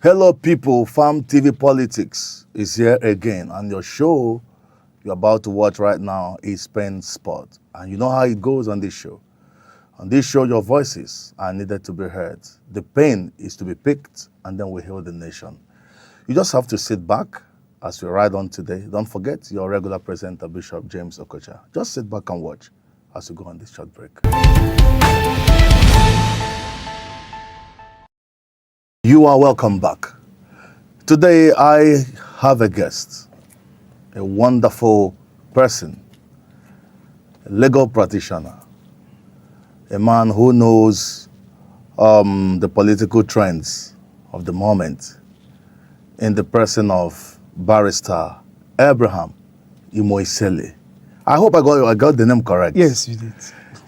Hello people, Farm TV Politics is here again, and your show you're about to watch right now is Pen Sport. And you know how it goes on this show. On this show, your voices are needed to be heard. The pen is to be picked, and then we heal the nation. You just have to sit back as we ride on today. Don't forget your regular presenter, Bishop James Okocha. Just sit back and watch as we go on this short break. You are welcome back. Today I have a guest, a wonderful person, a legal practitioner, a man who knows the political trends of the moment in the person of Barrister Abraham Imoisele. I hope I got the name correct. Yes, you did.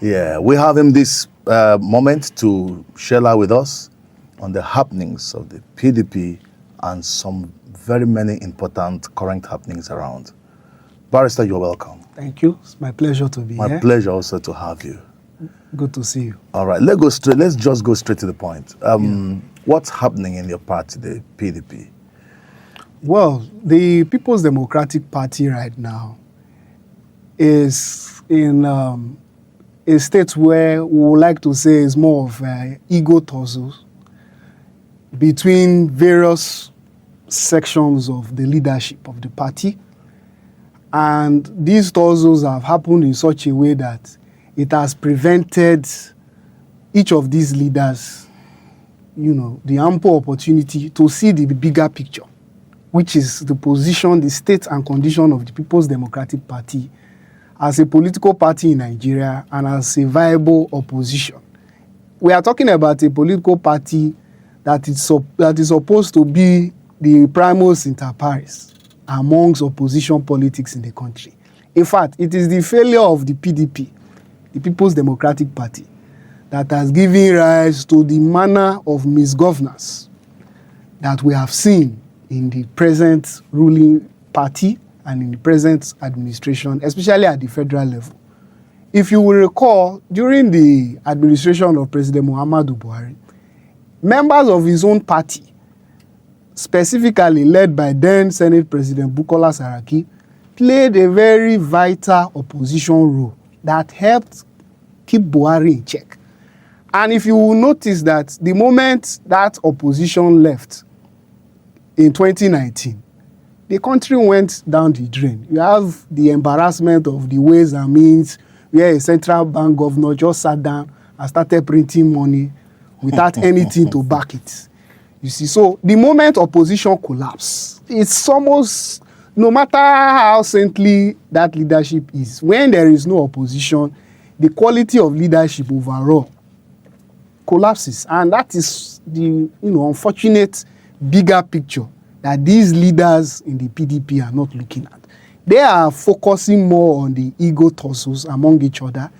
Yeah, we have him this moment to share light with us on the happenings of the PDP and some very many important current happenings around. Barrister, you're welcome. Thank you. It's my pleasure to be here. My pleasure also to have you. Good to see you. All right, let's just go straight to the point. What's happening in your party, the PDP? Well, the People's Democratic Party right now is in a state where we would like to say is more of ego tussles between various sections of the leadership of the party. And these tussles have happened in such a way that it has prevented each of these leaders, the ample opportunity to see the bigger picture, which is the position, the state and condition of the People's Democratic Party as a political party in Nigeria and as a viable opposition. We are talking about a political party that is supposed to be the primus inter pares amongst opposition politics in the country. In fact, it is the failure of the PDP, the People's Democratic Party, that has given rise to the manner of misgovernance that we have seen in the present ruling party and in the present administration, especially at the federal level. If you will recall, during the administration of President Muhammadu Buhari, members of his own party, specifically led by then Senate President Bukola Saraki, played a very vital opposition role that helped keep Buhari in check. And if you will notice that the moment that opposition left in 2019, the country went down the drain. You have the embarrassment of the Ways and Means, where a central bank governor just sat down and started printing money without anything to back it. You see, so the moment opposition collapse, it's almost, no matter how saintly that leadership is, when there is no opposition, the quality of leadership overall collapses. And that is the unfortunate bigger picture that these leaders in the PDP are not looking at. They are focusing more on the ego tussles among each other,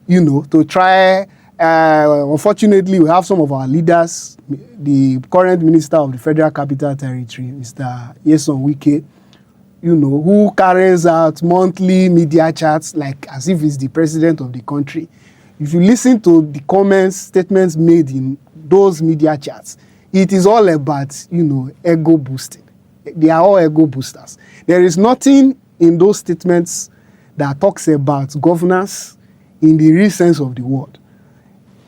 to try. Unfortunately, we have some of our leaders, the current Minister of the Federal Capital Territory, Mr. Nyesom Wike, who carries out monthly media chats like as if he's the president of the country. If you listen to the statements made in those media chats, it is all about, ego boosting. They are all ego boosters. There is nothing in those statements that talks about governance in the real sense of the word.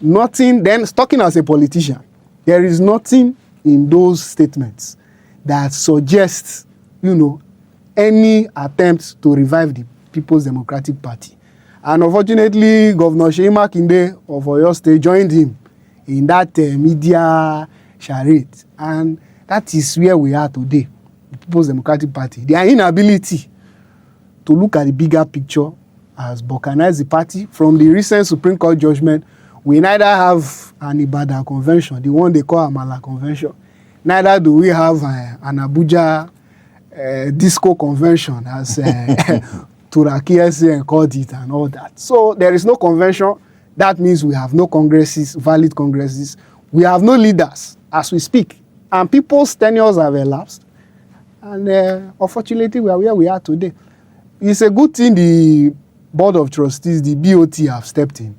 Nothing, then talking as a politician, there is nothing in those statements that suggests, any attempt to revive the People's Democratic Party. And unfortunately, Governor Seyi Makinde of Oyo State joined him in that media charade. And that is where we are today, the People's Democratic Party. Their inability to look at the bigger picture has balkanized the party. From the recent Supreme Court judgment, we neither have an Ibadan convention, the one they call Amala convention, neither do we have an Abuja disco convention, as Turaki SCN called it and all that. So there is no convention. That means we have no congresses, valid congresses. We have no leaders as we speak. And people's tenures have elapsed. And unfortunately, we are where we are today. It's a good thing the Board of Trustees, the BOT, have stepped in.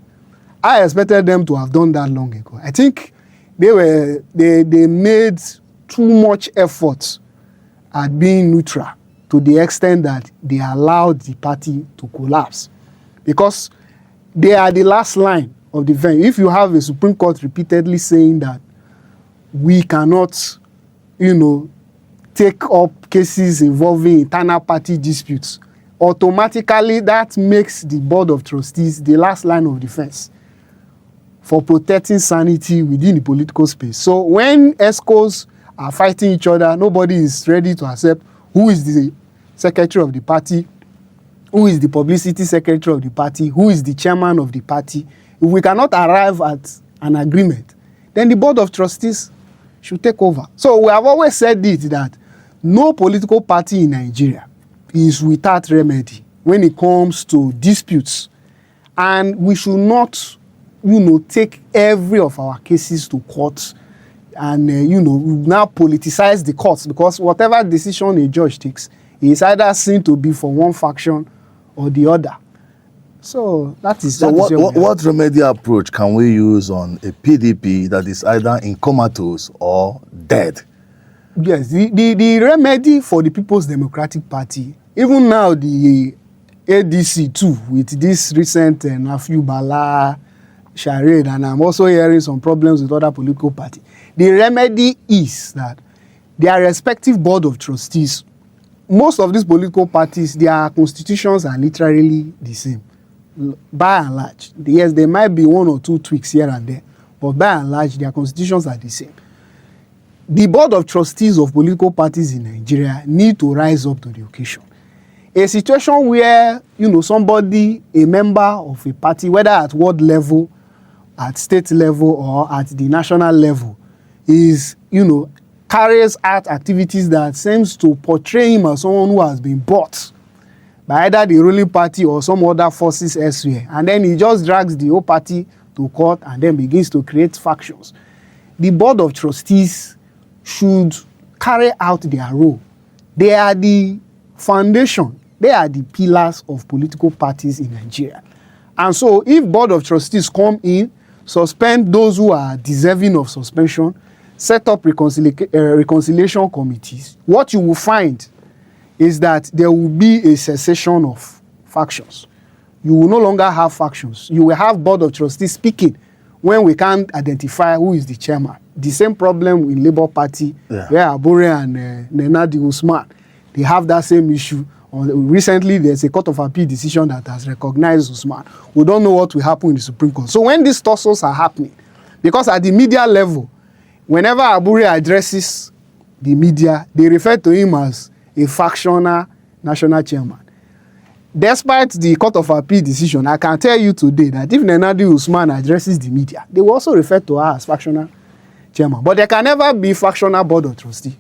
I expected them to have done that long ago. I think they made too much effort at being neutral to the extent that they allowed the party to collapse. Because they are the last line of defense. If you have a Supreme Court repeatedly saying that we cannot, take up cases involving internal party disputes, automatically that makes the Board of Trustees the last line of defense for protecting sanity within the political space. So when ESCOs are fighting each other, nobody is ready to accept who is the secretary of the party, who is the publicity secretary of the party, who is the chairman of the party. If we cannot arrive at an agreement, then the Board of Trustees should take over. So we have always said it that no political party in Nigeria is without remedy when it comes to disputes. And we should not, take every of our cases to court and, now politicize the courts, because whatever decision a judge takes is either seen to be for one faction or the other. So what remedial approach can we use on a PDP that is either in comatose or dead? Yes, the remedy for the People's Democratic Party, even now the ADC too, with this recent Nafiu Bala charade, and I'm also hearing some problems with other political parties. The remedy is that their respective Board of Trustees, most of these political parties, their constitutions are literally the same, by and large. Yes, there might be one or two tweaks here and there, but by and large, their constitutions are the same. The Board of Trustees of political parties in Nigeria need to rise up to the occasion. A situation where, somebody, a member of a party, whether at world level, at state level, or at the national level, is, carries out activities that seems to portray him as someone who has been bought by either the ruling party or some other forces elsewhere. And then he just drags the whole party to court and then begins to create factions. The Board of Trustees should carry out their role. They are the foundation. They are the pillars of political parties in Nigeria. And so if Board of Trustees come in, suspend those who are deserving of suspension, set up reconciliation committees, what you will find is that there will be a cessation of factions. You will no longer have factions. You will have Board of Trustees speaking when we can't identify who is the chairman. The same problem in Labour Party, where Abure and Nenadi Usman, they have that same issue. Recently, there's a Court of Appeal decision that has recognized Usman. We don't know what will happen in the Supreme Court. So when these tussles are happening, because at the media level, whenever Abure addresses the media, they refer to him as a factional national chairman. Despite the Court of Appeal decision, I can tell you today that if Nenadi Usman addresses the media, they will also refer to her as factional chairman. But there can never be factional Board of Trustees.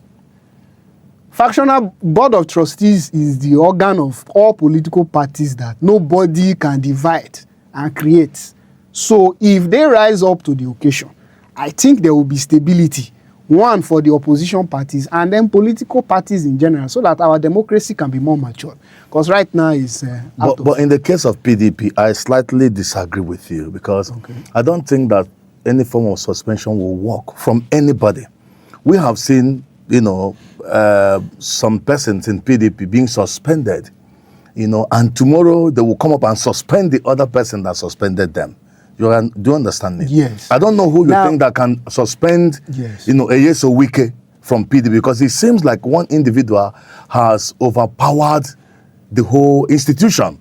Factional Board of Trustees is the organ of all political parties that nobody can divide and create. So if they rise up to the occasion, I think there will be stability, one for the opposition parties and then political parties in general, so that our democracy can be more mature. Because right now it's but in the case of PDP, I slightly disagree with you, because I don't think that any form of suspension will work from anybody. We have seen, some persons in PDP being suspended, and tomorrow they will come up and suspend the other person that suspended them. Do you understand me? Yes. I don't know who you think that can suspend, Eyeso Wike from PDP, because it seems like one individual has overpowered the whole institution.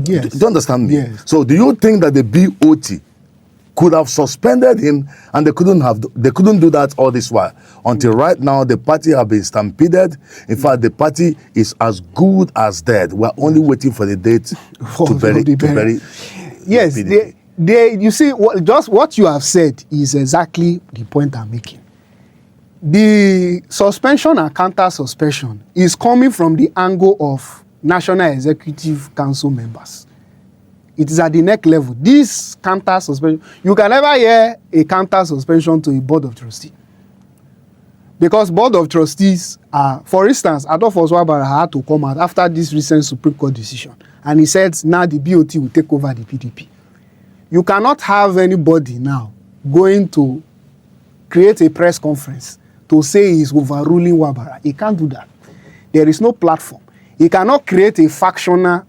Yes. Do you understand me? Yes. So do you think that the BOT could have suspended him and they couldn't do that all this while? Until right now, the party have been stampeded. In fact, the party is as good as dead. We're only waiting for the date to bury. Yes, you see, just what you have said is exactly the point I'm making. The suspension and counter-suspension is coming from the angle of National Executive Council members. It is at the neck level. This counter-suspension, you can never hear a counter-suspension to a Board of Trustees. Because Board of Trustees are, for instance, Adolfo Oswabara had to come out after this recent Supreme Court decision. And he said, now the BOT will take over the PDP. You cannot have anybody now going to create a press conference to say he's overruling Wabara. He can't do that. There is no platform. He cannot create a factional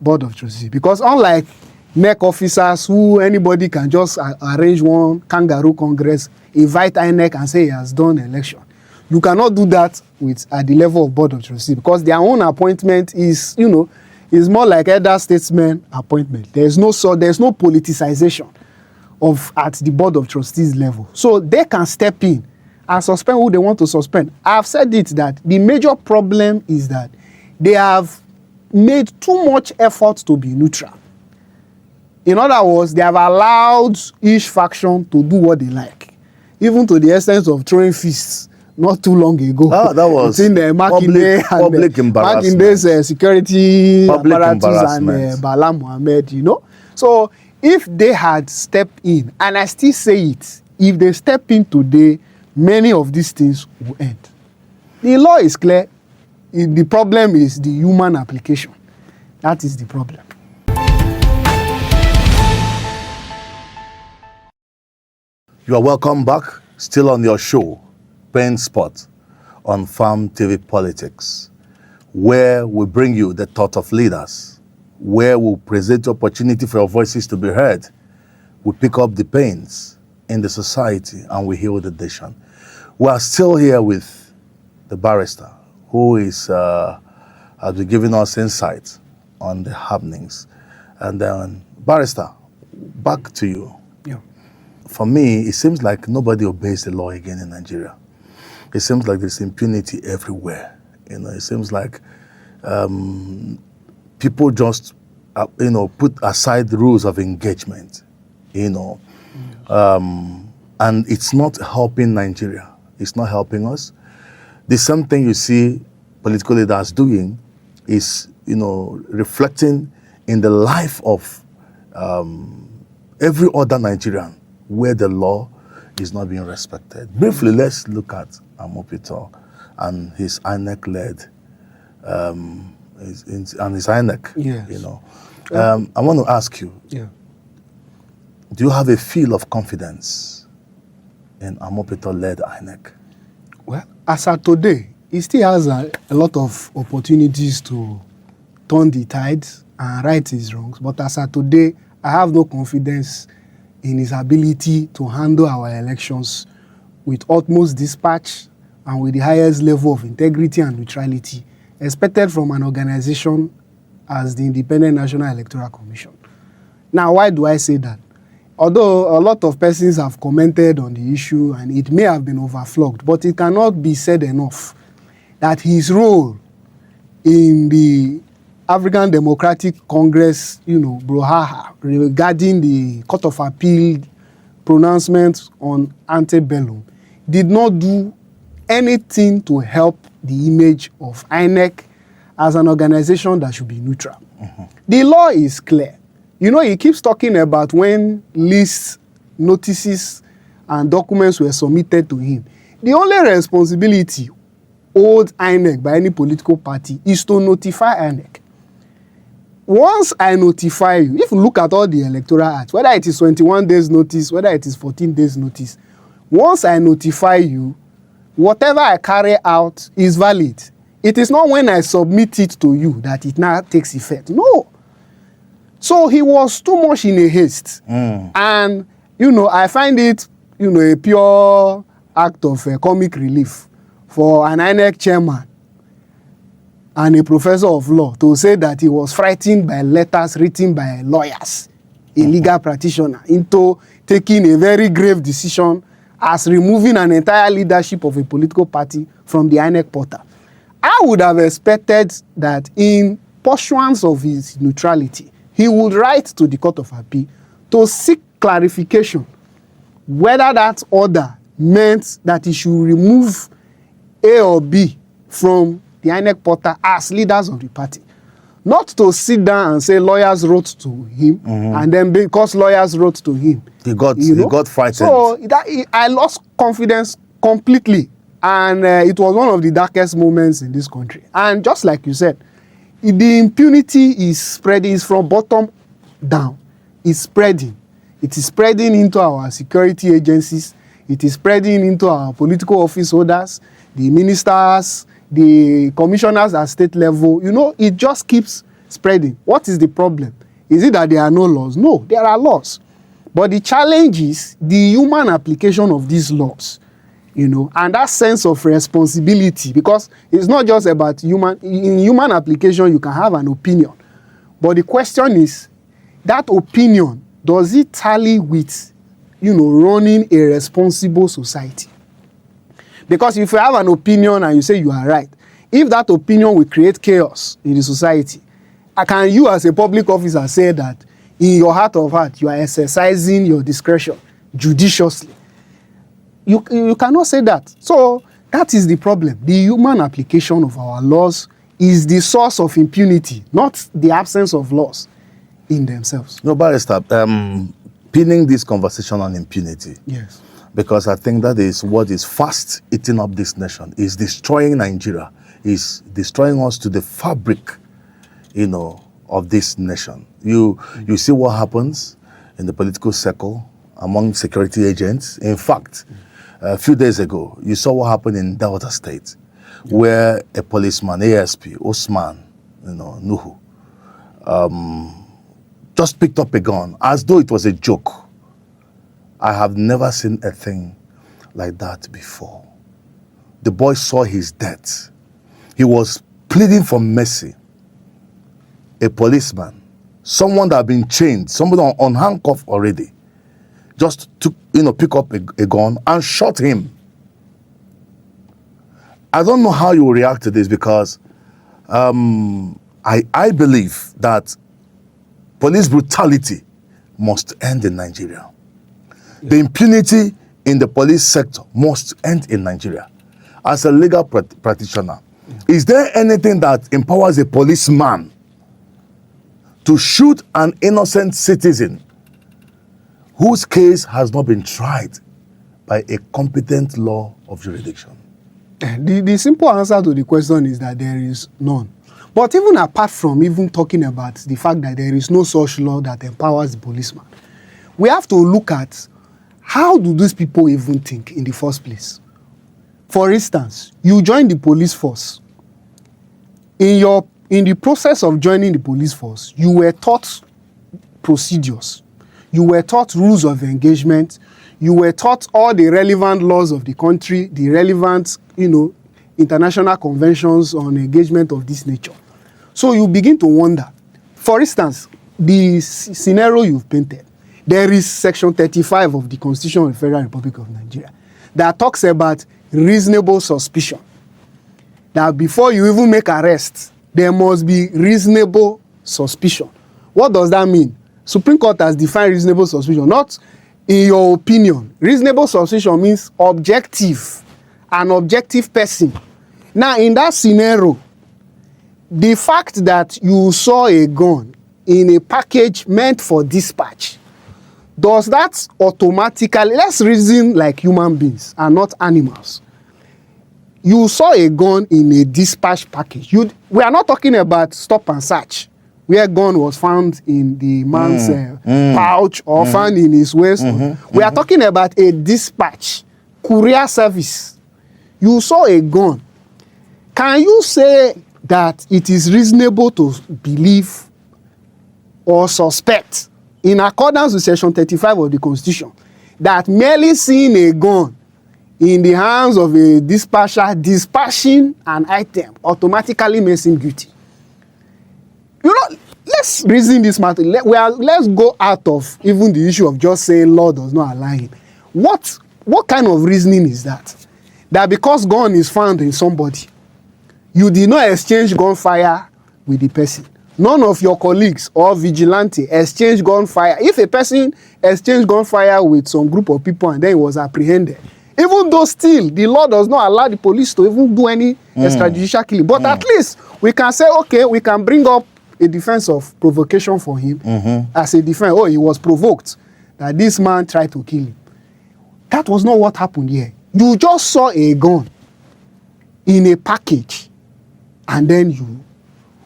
board of trustees because unlike NEC officers who anybody can just arrange one kangaroo congress, invite INEC and say he has done election. You cannot do that at the level of board of trustees because their own appointment is, is more like elder statesman appointment. There's no politicization at the board of trustees level. So they can step in and suspend who they want to suspend. I've said it that the major problem is that they have made too much effort to be neutral. In other words, they have allowed each faction to do what they like, even to the extent of throwing fists not too long ago. That was public embarrassment. Makinde's security apparatus and Bala Mohammed, So if they had stepped in, and I still say it, if they step in today, many of these things will end. The law is clear. The problem is the human application. That is the problem. You are welcome back, still on your show, Pain Spot, on Farm TV Politics, where we bring you the thought of leaders, where we present opportunity for your voices to be heard. We pick up the pains in the society and we heal the nation. We are still here with the barrister who has been giving us insight on the happenings. And then, barrister, back to you. Yeah. For me, it seems like nobody obeys the law again in Nigeria. It seems like there's impunity everywhere. It seems like people just, put aside the rules of engagement, and it's not helping Nigeria. It's not helping us. The same thing you see political leaders doing is, reflecting in the life of every other Nigerian where the law is not being respected. Briefly, let's look at Amopito and his INEC-led, his INEC, yes. I want to ask you, Yeah. do you have a feel of confidence in Amopito-led INEC? Well, as of today, he still has a lot of opportunities to turn the tides and right his wrongs. But as of today, I have no confidence in his ability to handle our elections with utmost dispatch and with the highest level of integrity and neutrality expected from an organization as the Independent National Electoral Commission. Now, why do I say that? Although a lot of persons have commented on the issue and it may have been overflogged, but it cannot be said enough that his role in the African Democratic Congress, brouhaha, regarding the Court of Appeal pronouncement on antebellum, did not do anything to help the image of INEC as an organization that should be neutral. Mm-hmm. The law is clear. He keeps talking about when lists, notices, and documents were submitted to him. The only responsibility owed INEC by any political party is to notify INEC. Once I notify you, if you look at all the electoral acts, whether it is 21 days notice, whether it is 14 days notice, once I notify you, whatever I carry out is valid. It is not when I submit it to you that it now takes effect. No. So he was too much in a haste. And, I find it, a pure act of comic relief for an INEC chairman and a professor of law to say that he was frightened by letters written by lawyers, a legal practitioner, into taking a very grave decision as removing an entire leadership of a political party from the INEC portal. I would have expected that in pursuance of his neutrality, he would write to the Court of Appeal to seek clarification whether that order meant that he should remove A or B from the INEC portal as leaders of the party. Not to sit down and say lawyers wrote to him, and then because lawyers wrote to him, he got frightened. So I lost confidence completely, and it was one of the darkest moments in this country. And just like you said, the impunity is spreading from bottom down. It's spreading. It is spreading into our security agencies. It is spreading into our political office holders, the ministers, the commissioners at state level. You know, it just keeps spreading. What is the problem? Is it that there are no laws? No, there are laws. But the challenge is the human application of these laws, you know, and that sense of responsibility, because it's not just about in human application, you can have an opinion. But the question is, that opinion, does it tally with, you know, running a responsible society? Because if you have an opinion and you say you are right, if that opinion will create chaos in the society, can you as a public officer say that in your heart of heart you are exercising your discretion judiciously? You cannot say that. So that is the problem. The human application of our laws is the source of impunity, not the absence of laws in themselves. No, Barrister, pinning this conversation on impunity. Yes. Because I think that is what is fast eating up this nation, is destroying Nigeria, is destroying us to the fabric, you know, of this nation. You see what happens in the political circle among security agents. In fact, a few days ago, you saw what happened in Delta State, where a policeman, ASP, Osman, you know, Nuhu, just picked up a gun as though it was a joke. I have never seen a thing like that before. The boy saw his death. He was pleading for mercy. A policeman, someone that had been chained, somebody on handcuff already, just took, you know, pick up a gun and shot him. I don't know how you will react to this, because I believe that police brutality must end in Nigeria. The impunity in the police sector must end in Nigeria. As a legal practitioner, is there anything that empowers a policeman to shoot an innocent citizen whose case has not been tried by a competent law of jurisdiction? The simple answer to the question is that there is none. But even apart from even talking about the fact that there is no such law that empowers the policeman, we have to look at, how do these people even think in the first place? For instance, you join the police force. In the process of joining the police force, you were taught procedures. You were taught rules of engagement. You were taught all the relevant laws of the country, the relevant, you know, international conventions on engagement of this nature. So you begin to wonder. For instance, the scenario you've painted, there is Section 35 of the Constitution of the Federal Republic of Nigeria that talks about reasonable suspicion. That before you even make arrest, there must be reasonable suspicion. What does that mean? Supreme Court has defined reasonable suspicion, not in your opinion. Reasonable suspicion means objective, an objective person. Now, in that scenario, the fact that you saw a gun in a package meant for dispatch, does that automatically, let's reason like human beings and not animals. You saw a gun in a dispatch package. We are not talking about stop and search, where gun was found in the man's pouch or found in his waist. We are talking about a dispatch, courier service. You saw a gun. Can you say that it is reasonable to believe or suspect, in accordance with Section 35 of the Constitution, that merely seeing a gun in the hands of a dispatcher dispatching an item automatically makes him guilty? You know, let's reason this matter. Let's go out of even the issue of just saying law does not allow him. What kind of reasoning is that? That because gun is found in somebody, you did not exchange gunfire with the person. None of your colleagues or vigilante exchange gunfire. If a person exchanged gunfire with some group of people and then he was apprehended, even though still the law does not allow the police to even do any extrajudicial killing, but at least we can say, okay, we can bring up a defense of provocation for him as a defense. Oh, he was provoked that this man tried to kill him. That was not what happened here. You just saw a gun in a package and then you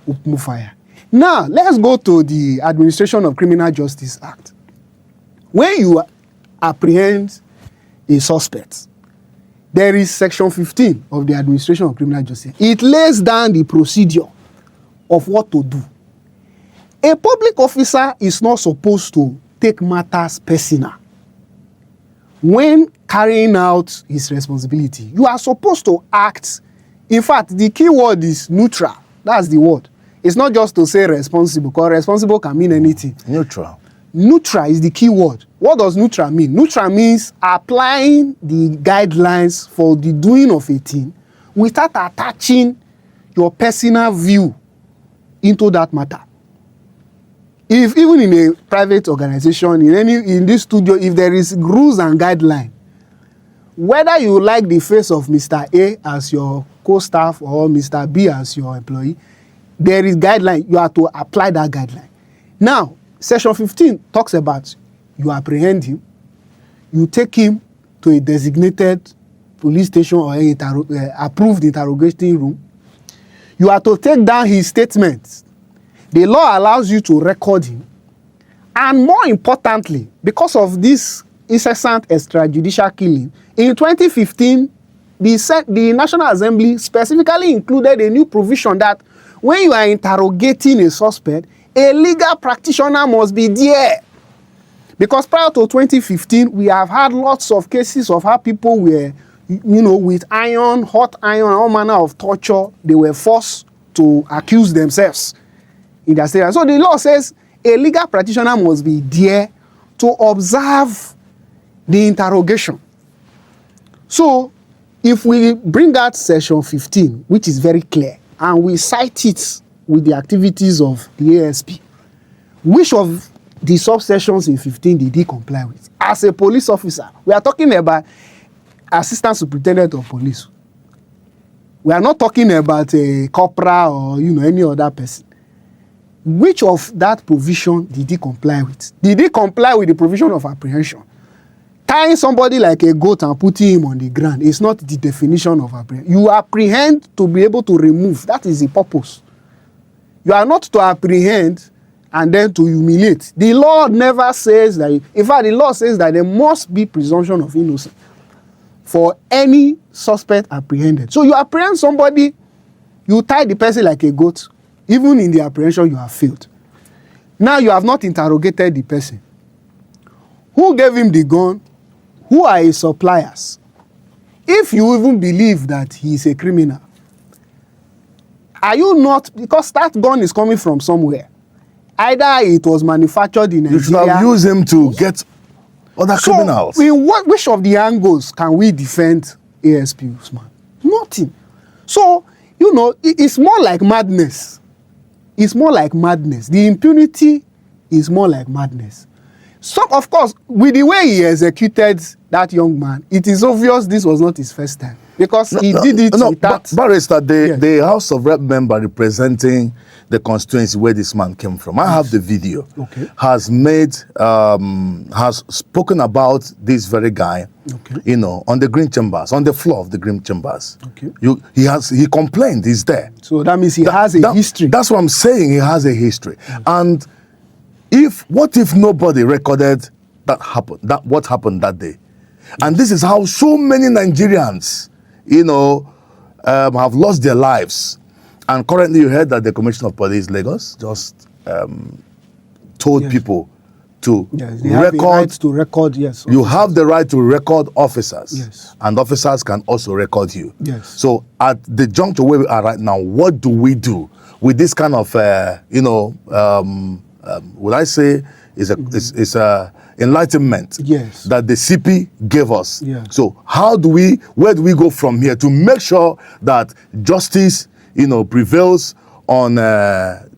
open fire. Now, let's go to the Administration of Criminal Justice Act. When you apprehend a suspect, there is Section 15 of the Administration of Criminal Justice. It lays down the procedure of what to do. A public officer is not supposed to take matters personal. When carrying out his responsibility, you are supposed to act. In fact, the key word is neutral. That's the word. It's not just to say responsible, because responsible can mean anything. Neutral. Neutral is the key word. What does neutral mean? Neutral means applying the guidelines for the doing of a thing without attaching your personal view into that matter. If even in a private organization, in this studio, if there is rules and guidelines, whether you like the face of Mr. A as your co-staff or Mr. B as your employee, there is guideline. You have to apply that guideline. Now, Section 15 talks about you apprehend him, you take him to a designated police station or approved interrogating room. You are to take down his statements. The law allows you to record him. And more importantly, because of this incessant extrajudicial killing, in 2015, the National Assembly specifically included a new provision that when you are interrogating a suspect, a legal practitioner must be there. Because prior to 2015, we have had lots of cases of how people were, with iron, hot iron, all manner of torture, they were forced to accuse themselves in their state. So the law says a legal practitioner must be there to observe the interrogation. So if we bring out Section 15, which is very clear, and we cite it with the activities of the ASP, which of the subsections in 15 did he comply with? As a police officer, we are talking about Assistant Superintendent of Police. We are not talking about a corporal or any other person. Which of that provision did he comply with? Did he comply with the provision of apprehension? Tying somebody like a goat and putting him on the ground is not the definition of apprehension. You apprehend to be able to remove. That is the purpose. You are not to apprehend and then to humiliate. The law never says that. In fact, the law says that there must be presumption of innocence for any suspect apprehended. So you apprehend somebody, you tie the person like a goat. Even in the apprehension, you have failed. Now you have not interrogated the person. Who gave him the gun? Who are his suppliers? If you even believe that he is a criminal, are you not, because that gun is coming from somewhere. Either it was manufactured in Nigeria. You should have used him to get other criminals. So, which of the angles can we defend ASP Usman? Nothing. So, it's more like madness. It's more like madness. The impunity is more like madness. So, of course, with the way he executed that young man, it is obvious this was not his first time. Because he did it without... Barrister, the House of Rep member representing the constituency where this man came from, I have the video, has spoken about this very guy, on the Green Chambers, on the floor of the Green Chambers. He complained, he's there. So that means he has a history. That's what I'm saying, he has a history. And what if nobody recorded what happened that day? And this is how so many Nigerians, have lost their lives. And currently you heard that the Commissioner of Police Lagos just told people to record. Have the right to record, yes. You have the right to record officers. Yes. And officers can also record you. Yes. So at the juncture where we are right now, what do we do with this kind of, would I say, is a enlightenment that the CP gave us. Yeah. So where do we go from here to make sure that justice, prevails on the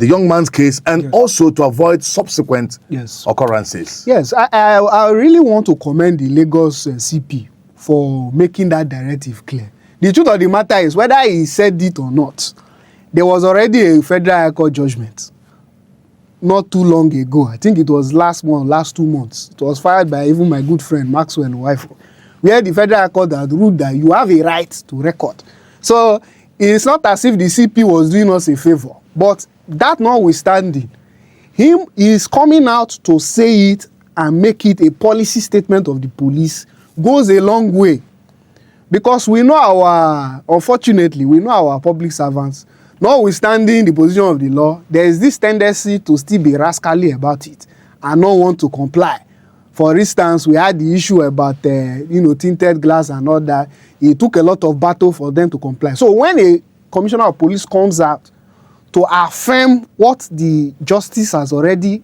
young man's case and also to avoid subsequent occurrences? Yes, I really want to commend the Lagos CP for making that directive clear. The truth of the matter is, whether he said it or not, there was already a Federal High Court judgment not too long ago. I think it was last 2 months. It was filed by even my good friend Maxwell Wifo, where the Federal High Court had ruled that you have a right to record. So it's not as if the CP was doing us a favor. But that notwithstanding, he is coming out to say it and make it a policy statement of the police goes a long way. Because unfortunately, we know our public servants, notwithstanding the position of the law, there is this tendency to still be rascally about it and not want to comply. For instance, we had the issue about, tinted glass and all that. It took a lot of battle for them to comply. So when a commissioner of police comes out to affirm what the justice has already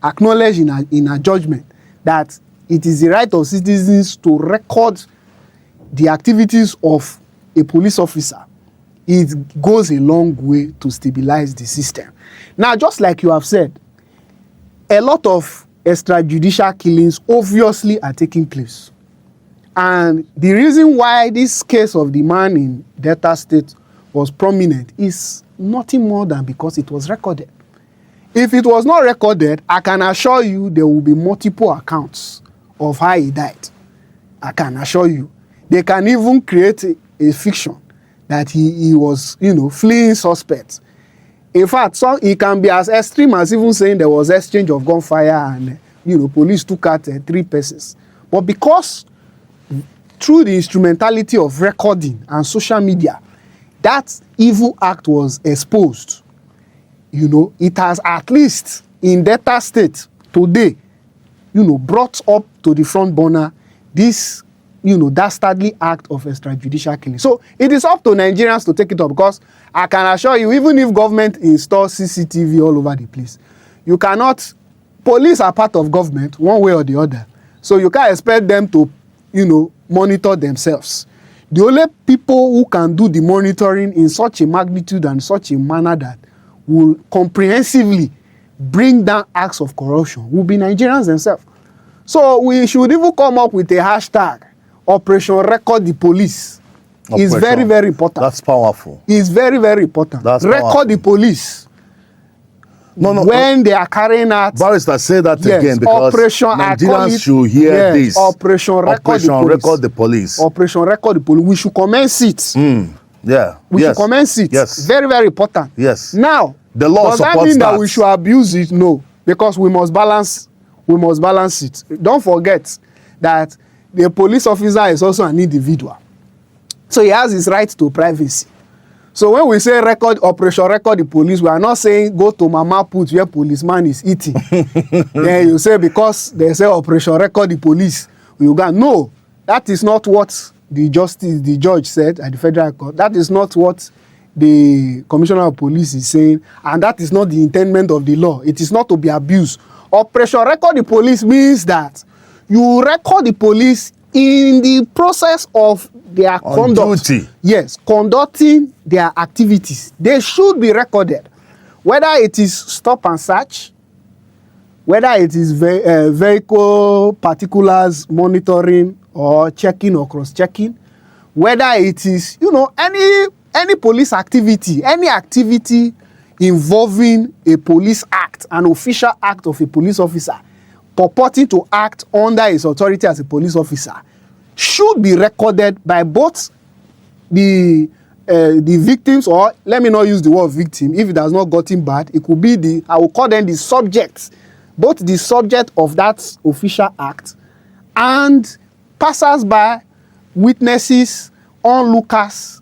acknowledged in a judgment, that it is the right of citizens to record the activities of a police officer, it goes a long way to stabilize the system. Now, just like you have said, a lot of extrajudicial killings obviously are taking place. And the reason why this case of the man in Delta State was prominent is nothing more than because it was recorded. If it was not recorded, I can assure you there will be multiple accounts of how he died. I can assure you. They can even create a fiction that he was, fleeing suspects. In fact, it can be as extreme as even saying there was exchange of gunfire and, police took out 3 persons. But because through the instrumentality of recording and social media, that evil act was exposed, it has at least in Delta State today, brought up to the front burner this dastardly act of extrajudicial killing. So it is up to Nigerians to take it up, because I can assure you, even if government installs CCTV all over the place, you cannot, police are part of government one way or the other. So you can't expect them to, monitor themselves. The only people who can do the monitoring in such a magnitude and such a manner that will comprehensively bring down acts of corruption will be Nigerians themselves. So we should even come up with a hashtag, Operation Record the Police. It's very, very important. That's powerful. It's very, very important. That's Record powerful. the police. No. When they are carrying out. Barrister, say that again, because Operation, Nigerians should hear this. Operation Record the Police. Record the Police. Operation Record the Police. We should commence it. Yeah. We should commence it. Yes. Very, very important. Yes. Now, the law does supports that mean that. that we should abuse it? No, because we must balance it. Don't forget that the police officer is also an individual. So he has his right to privacy. So when we say Operation Record the Police, we are not saying go to Mama Put where policeman is eating. Then you say because they say Operation Record the Police, you go. No, that is not what the judge said at the Federal Court. That is not what the Commissioner of Police is saying, and that is not the intent of the law. It is not to be abused. Operation Record the Police means that you record the police in the process of their conduct. Duty. Yes, conducting their activities. They should be recorded. Whether it is stop and search, whether it is vehicle particulars monitoring or checking or cross-checking, whether it is, any police activity, any activity involving a police act, an official act of a police officer, purporting to act under his authority as a police officer, should be recorded by both the victims, or let me not use the word victim if it has not gotten bad. It could be I will call them the subjects, both the subject of that official act and passers-by, witnesses, onlookers,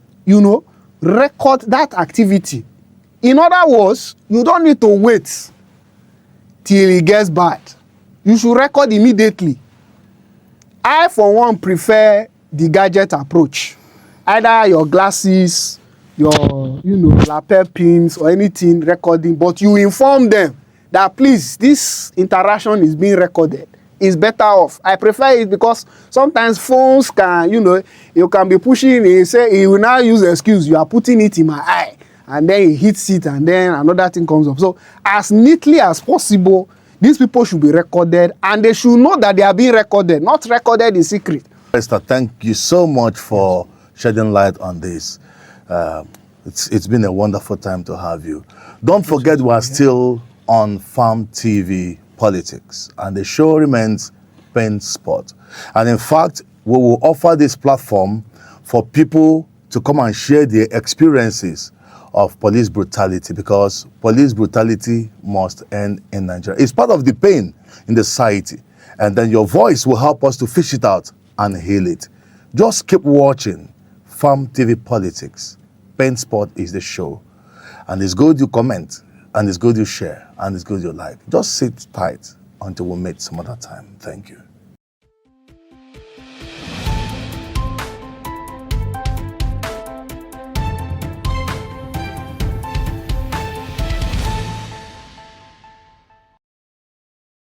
record that activity. In other words, you don't need to wait till it gets bad. You should record immediately. I, for one, prefer the gadget approach. Either your glasses, your, lapel pins or anything recording, but you inform them that please, this interaction is being recorded. It's better off. I prefer it because sometimes phones can, you can be pushing it, say, he will now use the excuse, you are putting it in my eye, and then he hits it, and then another thing comes up. So as neatly as possible, these people should be recorded, and they should know that they are being recorded, not recorded in secret. Esther, thank you so much for shedding light on this. It's been a wonderful time to have you. Don't forget, we are still on Farm TV Politics, and the show remains Pain Spot. And in fact, we will offer this platform for people to come and share their experiences of police brutality, because police brutality must end in Nigeria. It's part of the pain in the society, and then your voice will help us to fish it out and heal it. Just keep watching Farm TV Politics. Pain Sport is the show. And it's good you comment, and it's good you share, and it's good you like. Just sit tight until we meet some other time. Thank you.